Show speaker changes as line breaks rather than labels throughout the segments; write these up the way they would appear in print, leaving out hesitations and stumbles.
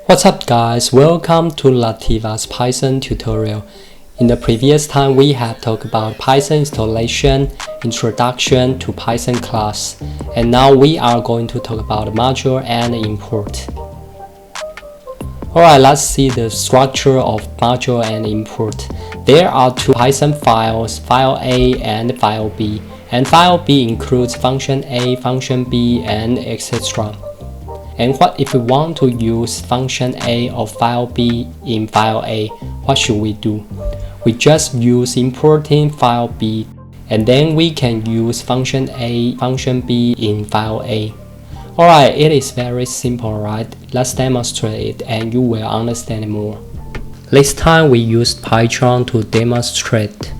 What's up guys, welcome to Lativa's Python tutorial. In the previous time we have talked about Python installation, introduction to Python class, and now we are going to talk about module and import. Alright, let's see the structure of module and import. There are two Python files, file A and file B, and file B includes function A, function B, and etc. And what if we want to use function A of file B in file A? What should we do? We just use importing file B, and then we can use function A, function B in file A. Alright, it is very simple, right? Let's demonstrate it and you will understand more. This time we used Python to demonstrate.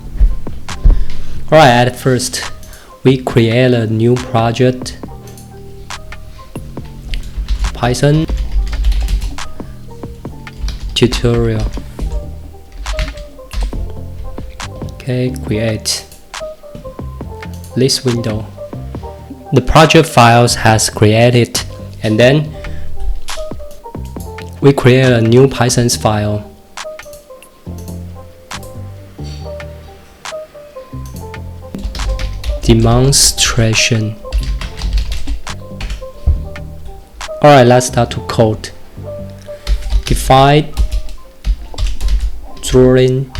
Alright, at first, we create a new project. Python tutorial. Okay, create this window. The project files has created, and then we create a new Python file. Demonstration. Alright, let's start to code. Define drawing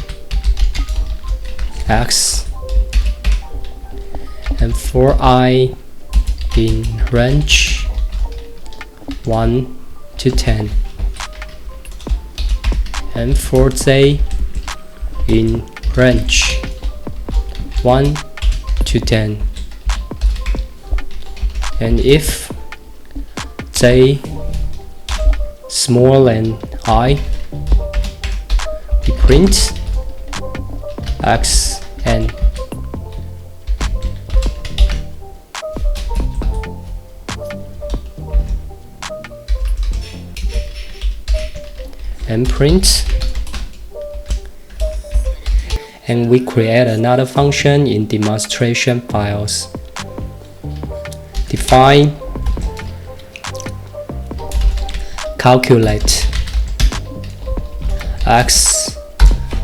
x, and for I in range 1 to 10, and for j in range 1 to 10, and if j smaller than I, we print x n. And print, and we create another function in demonstration files. Define calculate x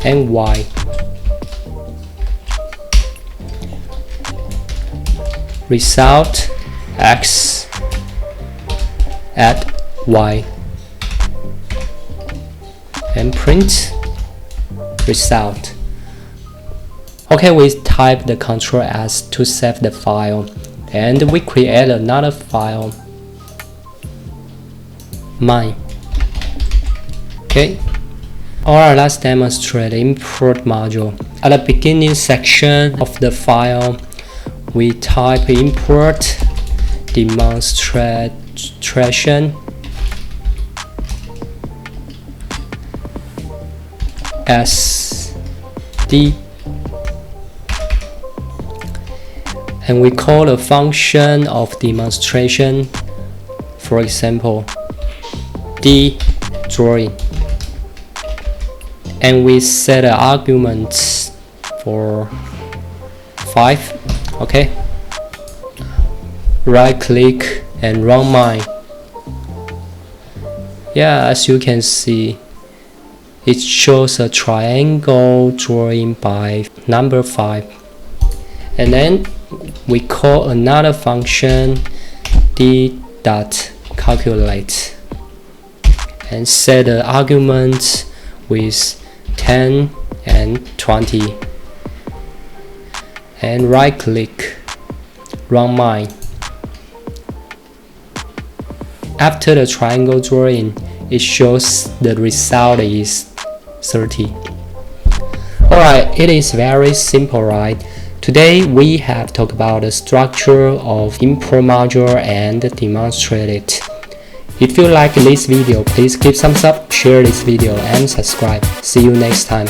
and y. Result x add y, and print result. Okay, we type the Ctrl S to save the file, and we create another file, mine. Okay. Alright, let's demonstrate import module. At the beginning section of the file, we type import demonstration sd, and we call a function of demonstration, for example drawing, and we set an argument for 5. Okay, right click and run mine. Yeah, as you can see, it shows a triangle drawing by number 5, and then we call another function d.calculate and set the argument with 10 and 20, and right click, run mine. After the triangle drawing, it shows the result is 30. Alright, it is very simple, right? Today we have talked about the structure of import module and demonstrate it. If you like this video, please give thumbs up, share this video, and subscribe. See you next time.